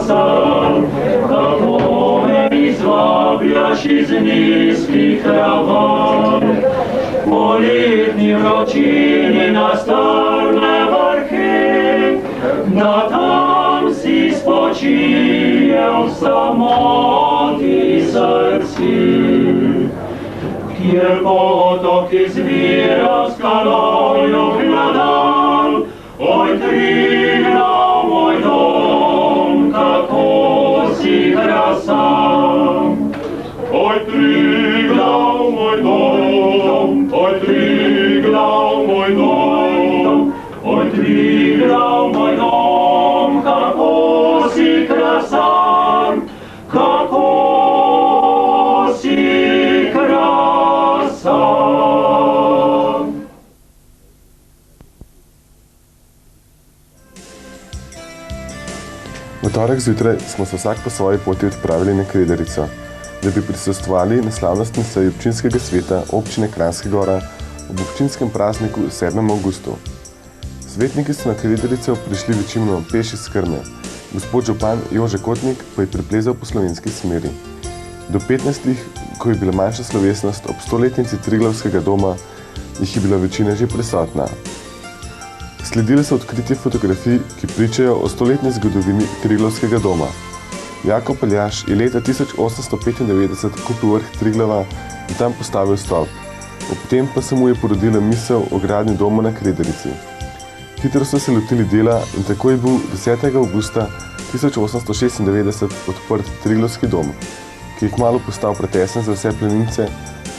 krasa, kako me izvabljaš iz nizkih ravan. Po letni vročini na strme vrhe, da tam si spočijel v samoti srci. Kjer potok izvira skalovjo gladan, oj Triglav, moj dom, kako si krasan. Oj Triglav, moj dom, oj Triglav, moj dom, oj Triglav, moj dom, kako si krasan, kako si krasan. V torek zjutraj smo se vsak po svoji poti odpravili na Kredarico, da bi prisostvovali na slavnostni seji občinskega sveta občine Kranjska Gora ob občinskem prazniku 7. avgustu. Svetniki so na Kredarico prišli večinoma peš iz Krme, gospod župan Jože Kotnik pa je priplezal po slovenski smeri. Do 15, ko je bila manjša slovesnost ob 100-letnici Triglavskega doma, jih je bila večina že prisotna. Sledile so odkritje fotografij, ki pričajo o 100-letni zgodovini Triglavskega doma. Jakob Aljaž je leta 1895 kupil vrh Triglava in tam postavil stolp. Ob tem pa se mu je porodila misel o gradnji doma na Kredarici. Hitro so se lotili dela in tako je bil 10. avgusta 1896 odprt Triglavski dom, ki je kmalu postal pretesen za vse planince,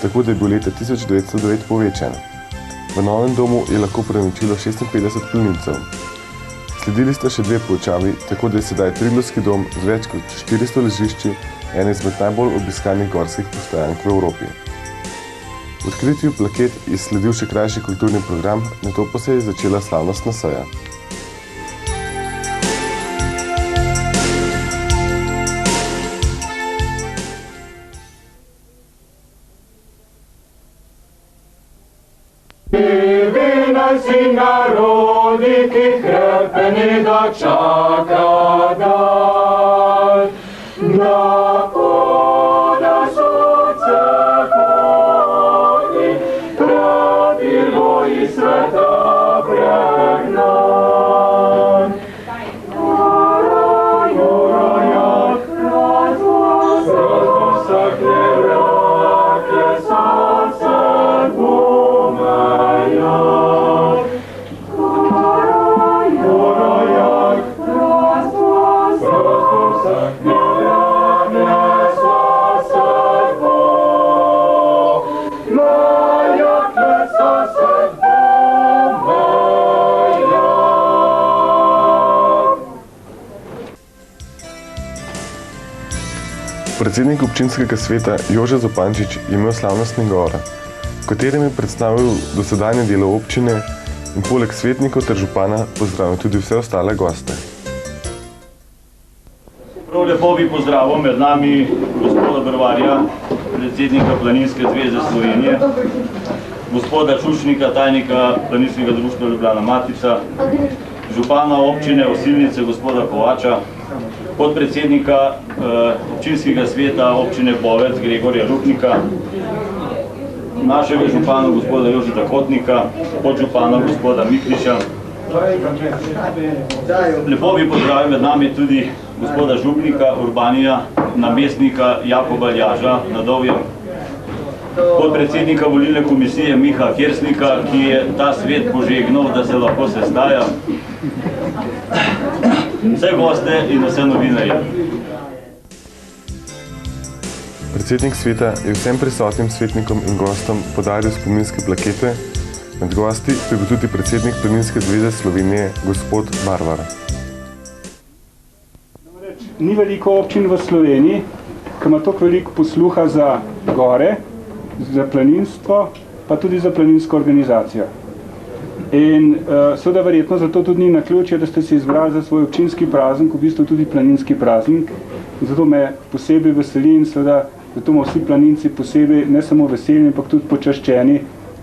tako da je bil leta 1909 povečan. V novem domu je lahko prenočilo 56 planincev. Sledili sta še 2 poučavi, tako da je sedaj Triglavski dom z več kot 400 ležišči ena izmed najbolj obiskanih gorskih postojank v Evropi. V odkritju plaket je sledil še krajši kulturni program, nato pa se je začela slavnostna seja. Si narodi, ki hrpeni da čaka dan, da koda srce hodi, pravilo iz sveta pregnan. Morajak, razvoj sakne vrake, srce gumeja. Predsednik občinskega sveta Jože Zupančič je imel slavnostni govor, v katerem je predstavil dosedanje delo občine in poleg svetnikov ter župana pozdravil tudi vse ostale goste. Prav lepo bi pozdravil med nami gospoda Brvarja, predsednika Planinske zveze Slovenije, gospoda Čušnika, tajnika Planinskega društva Ljubljana Matica, župana občine Osilnice, gospoda Kovača, podpredsednika občinskega sveta občine Bovec Gregorja Rupnika, našega župana gospoda Jožeta Kotnika, podžupana gospoda Mikliša. Lepo bi pozdravil med nami tudi gospoda župnika Urbanija, namestnika Jakoba Aljaža na Dovjem, podpredsednika volilne komisije Miha Kersnika, ki je ta svet požegnal, da se lahko sestaja, vse goste in vse novinarje. Predsednik sveta je vsem prisotnim svetnikom in gostom podaril spominske plakete, med gosti pa je bil tudi predsednik Planinske zveze Slovenije, gospod Barvar. Ni veliko občin v Sloveniji, ki ima toliko veliko posluha za gore, za planinstvo, pa tudi za planinsko organizacijo. In seveda verjetno zato tudi ni naključje, da ste si izbrali za svoj občinski praznik, v bistvu tudi planinski praznik. Zato me posebej veseli in seveda zato smo vsi planinci posebej ne samo veselni, ampak tudi počaščeni,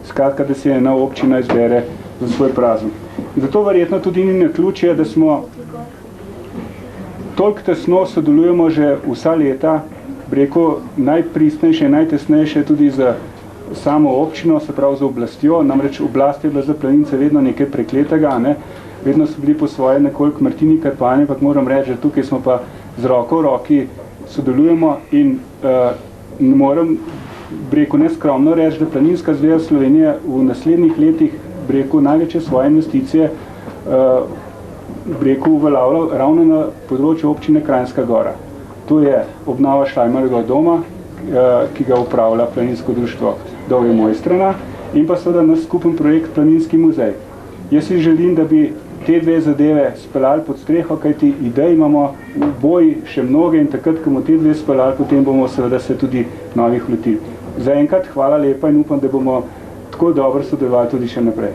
skratka, da se ena občina izbere za svoj praznik. In zato verjetno tudi ni naključje, da smo toliko tesno sodelujemo že vsa leta, rekel, najpristnejše, najtesnejše tudi za samo občino, se pravi za oblastjo, namreč oblast je bila za Planince vedno nekaj prekletega, ne? Vedno so bili po svoje nekoliko Martini Karpani, pa moram reči, že tukaj smo pa z roko v roki sodelujemo in moram, rekel, neskromno reči, da Planinska zveza Slovenije v naslednjih letih, rekel, največje svoje investicije rekel, uveljavljal ravno na področju občine Kranjska Gora. To je obnova Štajmarjevega doma, ki ga upravlja Planinsko društvo Dolje Mojstrana in pa seveda naš skupen projekt Planinski muzej. Jaz si želim, da bi te dve zadeve speljali pod streho, kajti idej imamo v boji še mnoge in takrat, ko bomo te dve speljali, potem bomo seveda se tudi novih lotili. Zaenkrat hvala lepa in upam, da bomo tako dobro sodelovali tudi še naprej.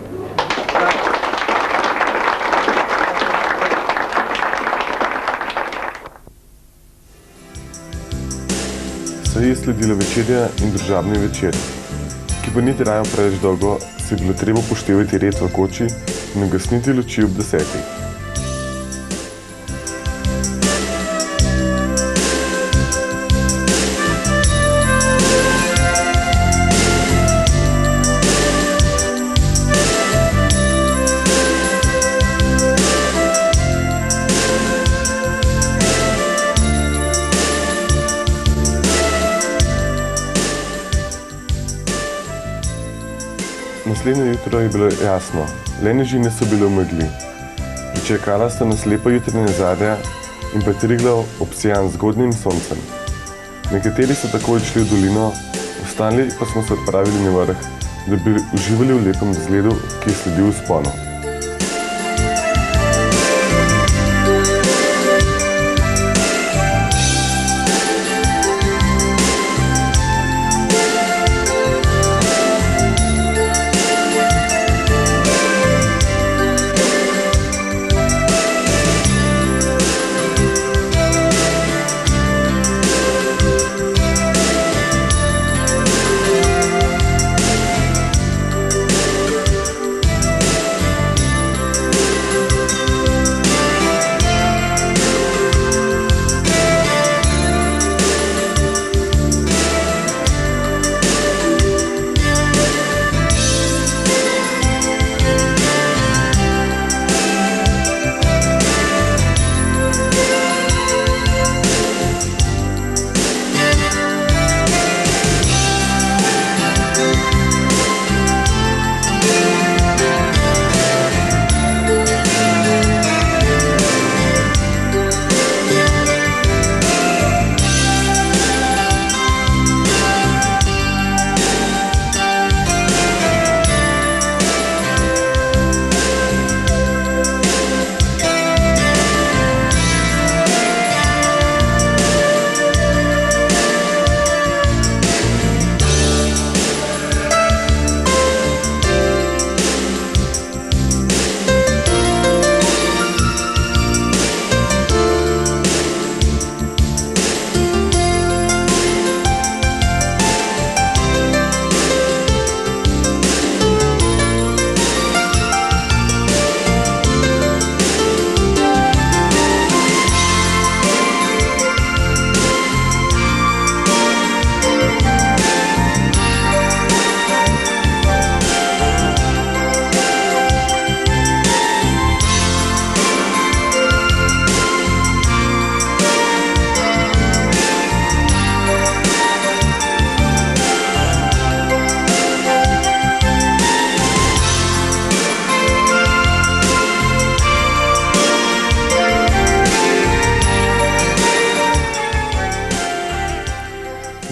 Seji je sledila večerja in družabni večer, ki pa ni trajal preveč dolgo, se je bilo treba upoštevati red v koči in ugasniti luči ob 10. Naslednje jutro je bilo jasno, le nežine so bile v megli. Pričakala sta nas lepa jutranja zarja in pa Triglav obsijan z zgodnjim soncem. Nekateri so takoj odšli v dolino, ostali pa smo se odpravili na vrh, da bi uživali v lepem vzgledu, ki je sledil vzponu.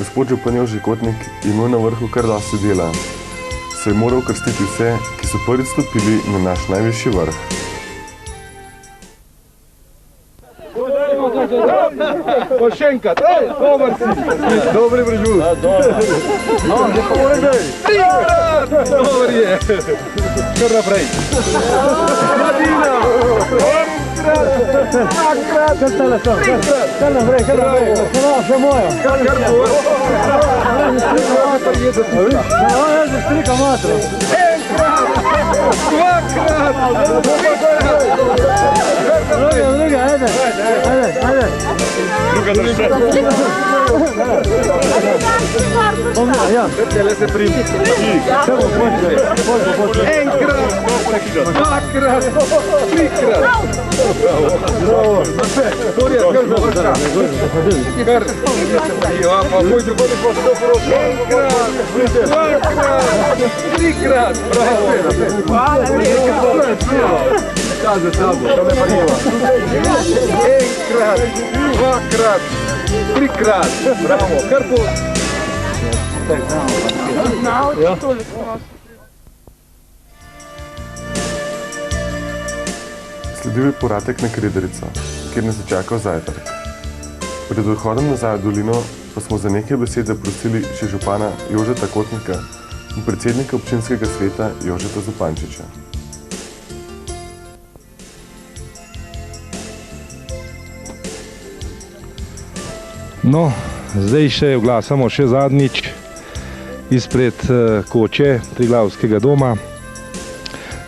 Gospod župan Jože Kotnik je imel na vrhu kar dosti dela, saj je moral krstiti vse, ki so prvič stopili na naš najvišji vrh. Še enkrat, dober si. Dobri brežu. No, ne pa mora zdaj. Dober je. Kar naprej. Mladina. Krat. Kar naprej. Še mojo. Kar mojo. Za strika matro. Enkrat. Dvakrat. Druga, ajde. ga drže. Ja. Tele se primi. Enkrat, dvakrat, trikrat. Bravo. Borja, kar završa. Kar. Ja, pa pojdi po stopro. Enkrat, dvakrat, trikrat. Bravo. Hvala lepa. Kaže tabo, to ne pariva. Enkrat, dvakrat, trikrat. Bravo, kar bo. Sledil je povratek na Krederico, kjer nas je čakal zajtrk. Pred odhodom nazaj v dolino pa smo za nekaj besed zaprosili še župana Jožeta Kotnika in predsednika občinskega sveta Jožeta Zupančiča. No, zdaj še oglasamo še zadnjič izpred koče Triglavskega doma.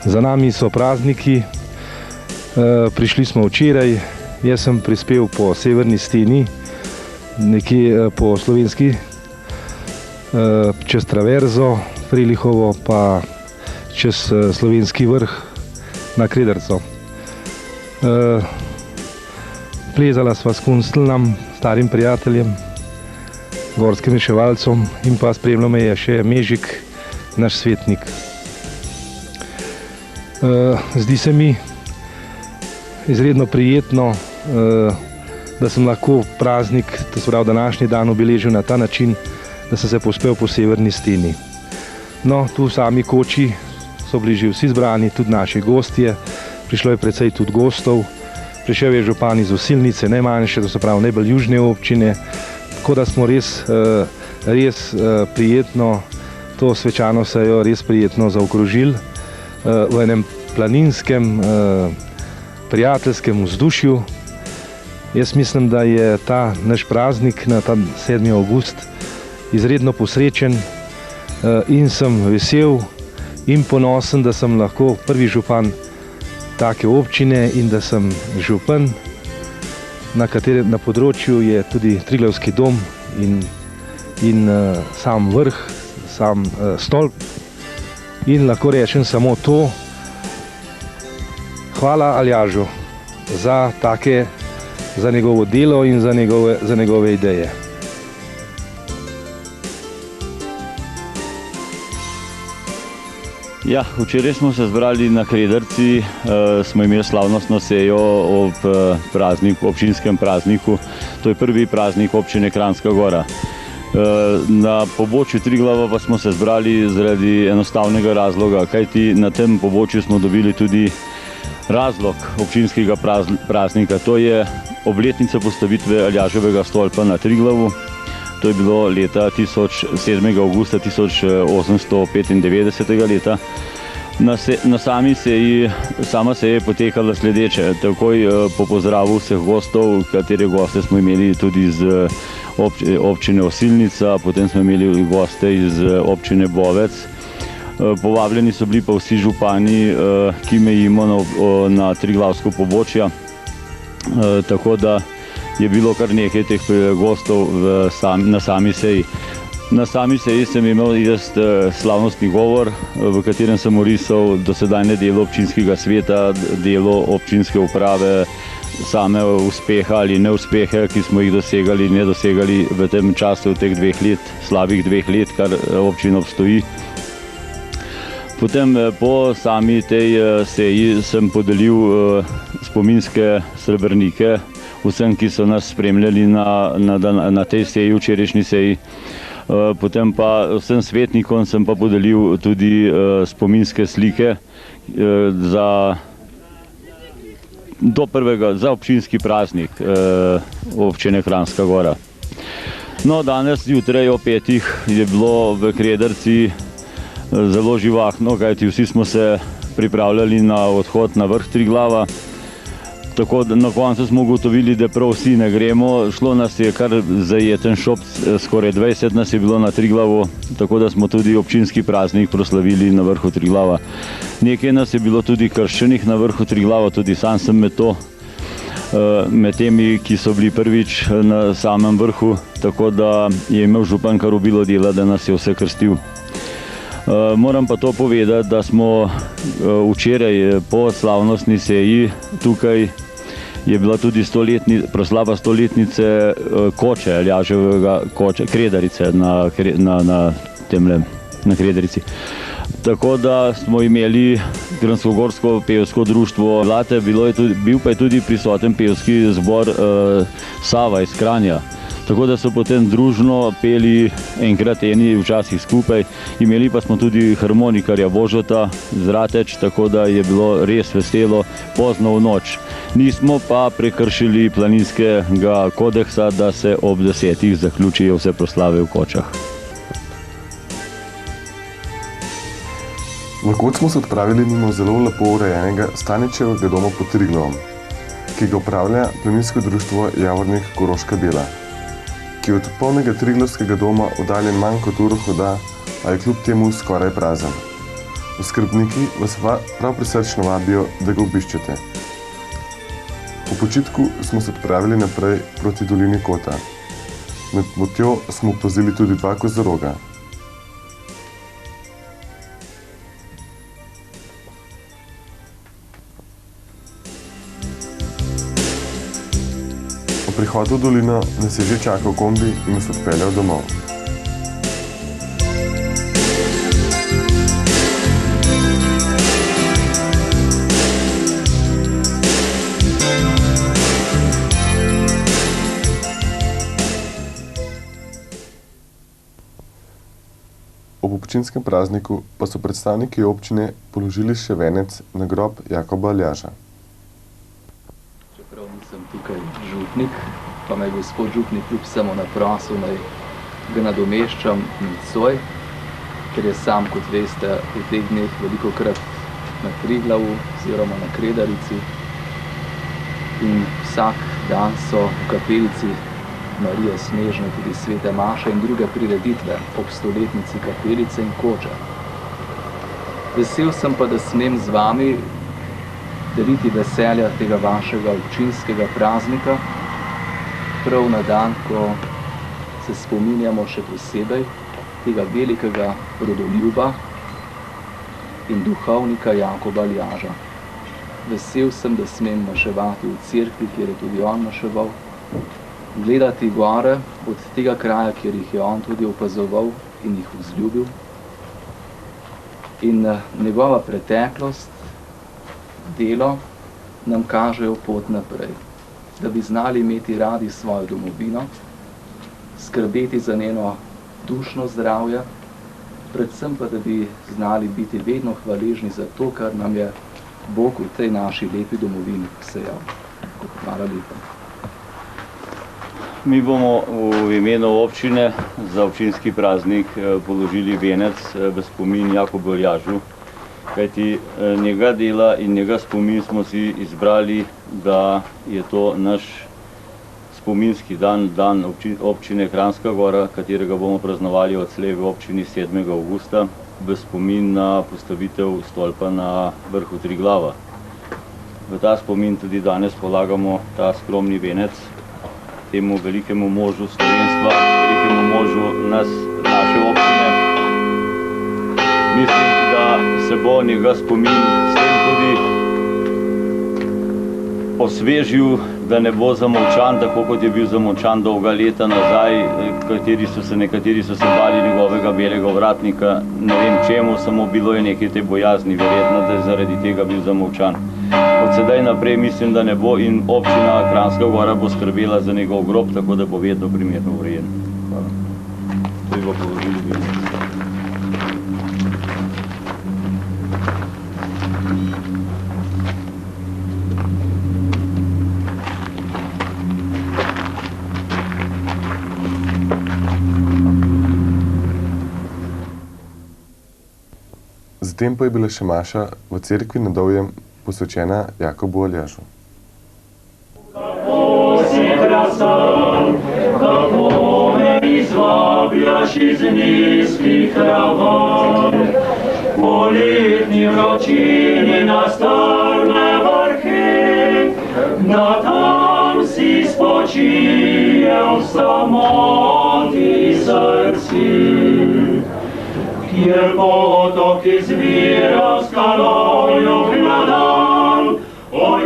Za nami so prazniki, prišli smo včeraj, jaz sem prispel po severni steni, nekje po slovenski, čez Traverzo, Frelihovo, pa čez slovenski vrh na Krederico. Plezala sva s Kunstlom, starim prijateljem, gorskim reševalcem in pa spremljal me je še Mežik, naš svetnik. Zdi se mi izredno prijetno, da sem lahko praznik, to se pravi današnji dan, obeležil na ta način, da sem se povzpel po severni steni. No, tu v sami koči so bili že vsi zbrani, tudi naši gostje, prišlo je precej tudi gostov. Prišel je župan iz Osilnice, najmanjše, to se pravi najbolj južne občine, tako da smo res prijetno to svečano sejo res prijetno zaokrožili v enem planinskem, prijateljskem vzdušju. Jaz mislim, da je ta naš praznik na ta 7. avgust izredno posrečen in sem vesel in ponosen, da sem lahko prvi župan take občine in da sem župan, na področju je tudi Triglavski dom in sam vrh, sam stolp. In lahko rečem samo to, hvala Aljažu za njegovo delo in za njegove ideje. Ja, včeraj smo se zbrali na Krederici, smo imeli slavnostno sejo ob občinskem prazniku. To je prvi praznik občine Kranjska Gora. Na pobočju Triglava pa smo se zbrali zaradi enostavnega razloga, kajti na tem pobočju smo dobili tudi razlog občinskega praznika. To je obletnica postavitve Aljaževega stolpa na Triglavu. To je bilo leta 7. avgusta 1895. leta. Sama seja je potekala sledeče. Takoj po pozdravu vseh gostov, katere goste smo imeli tudi iz občine Osilnica, potem smo imeli goste iz občine Bovec. Povabljeni so bili pa vsi župani, ki mejimo na Triglavsko pobočje. Tako da je bilo kar nekaj teh gostov na sami seji. Na sami seji sem imel jaz slavnostni govor, v katerem sem orisal dosedajne delo občinskega sveta, delo občinske uprave, same uspehe ali neuspehe, ki smo jih dosegali in ne dosegali v tem času, v teh slabih 2 let, kar občina obstoji. Potem po sami tej seji sem podelil spominske srebrnike vsem, ki so nas spremljali na tej seji, včerajšnji seji. Potem pa vsem svetnikom sem pa podelil tudi spominske slike za občinski praznik občine Kranjska Gora. No, danes zjutraj ob 5. je bilo v Krederici zelo živahno, kajti vsi smo se pripravljali na odhod na vrh Triglava. Tako da na koncu smo ugotovili, da prav vsi ne gremo. Šlo nas je kar zajeten šop, skoraj 20 nas je bilo na Triglavu, tako da smo tudi občinski praznik proslavili na vrhu Triglava. Nekaj nas je bilo tudi krščenih na vrhu Triglava, tudi sam sem med to. med temi, ki so bili prvič na samem vrhu, tako da je imel župan kar obilo dela, da nas je vse krstil. Moram pa to povedati, da smo včeraj po slavnostni seji tukaj je bila tudi proslava stoletnice koče, Aljaževega koče, Kredarice na Kredarici. Tako da smo imeli Kranjskogorsko pevsko društvo Zlate, bil pa je tudi prisoten pevski zbor Sava iz Kranja. Tako da so potem družno peli enkrat eni, včasih skupaj. Imeli pa smo tudi harmonikarja Božota z Rateč, tako da je bilo res veselo pozno v noč. Nismo pa prekršili planinskega kodeksa, da se ob 10 zaključijo vse proslave v Kočah. V Kot smo se odpravili mimo zelo lepo urejenega Staničevega doma pod Triglavom, ki ga upravlja planinsko društvo Javornik Koroška Bela, ki je od polnega Triglavskega doma oddaljen manj kot uro hoda, a je kljub temu skoraj prazen. Oskrbniki vas prav prisrčno vabijo, da ga obiščete. Po počitku smo se odpravili naprej proti dolini Kota. Med potjo smo opazili tudi 2 kozoroga. Po prihodu v dolino nas je že čakal kombi in nas odpeljal domov. Ob občinskem prazniku pa so predstavniki občine položili še venec na grob Jakoba Aljaža. Čeprav nisem tukaj župnik, pa me je gospod župnik kljub samo naprosil, naj ga nadomeščam nocoj, ker je sam, kot veste, v teh dneh velikokrat na Triglavu oziroma na Kredarici in vsak dan so v kapelici Marije Snežne tudi svete maše in druge prireditve ob stoletnici kapelice in Koče. Vesel sem pa, da smem z vami deliti veselja tega vašega občinskega praznika, prav na dan, ko se spominjamo še posebej tega velikega rodoljuba in duhovnika Jakoba Aljaža. Vesel sem, da smem maševati v cerkvi, kjer je tudi on maševal, gledati gore od tega kraja, kjer jih je on tudi opazoval in jih vzljubil. In njegova preteklost, delo nam kažejo pot naprej, da bi znali imeti radi svojo domovino, skrbeti za njeno dušno zdravje, predvsem pa, da bi znali biti vedno hvaležni za to, kar nam je Bog v tej naši lepi domovini posejal. Hvala lepa. Mi bomo v imenu občine za občinski praznik položili venec v spomin Jakobu Aljažu, kajti njega dela in njega spomin smo si izbrali, da je to naš spominski dan, dan občine Kranjska Gora, katerega bomo praznovali odslej v občini 7. avgusta v spomin na postavitev stolpa na vrhu Triglava. V ta spomin tudi danes polagamo ta skromni venec temu velikemu možu slovenstva, velikemu možu naše občine. Mislim, da se bo njega spomin s tem tudi osvežil, da ne bo zamolčan, tako kot je bil zamolčan dolga leta nazaj, nekateri so se bali njegovega belega ovratnika, ne vem čemu, samo bilo je nekaj te bojazni, verjetno, da je zaradi tega bil zamolčan. Od sedaj naprej mislim, da ne bo in občina Kranjska Gora bo skrbela za njegov grob, tako da bo vedno primerno urejen. Hvala. To je bo položili vedno. Zatem pa je bila še maša v cerkvi na Dovjem posvečena Jakobu Aljažu. Kako si krasan, kako me izvabljaš iz nizkih ravan, po letni vročini na strme vrhi, na spočijem v samoti srci, kjer potok izvira s kalovjo hladan, oj,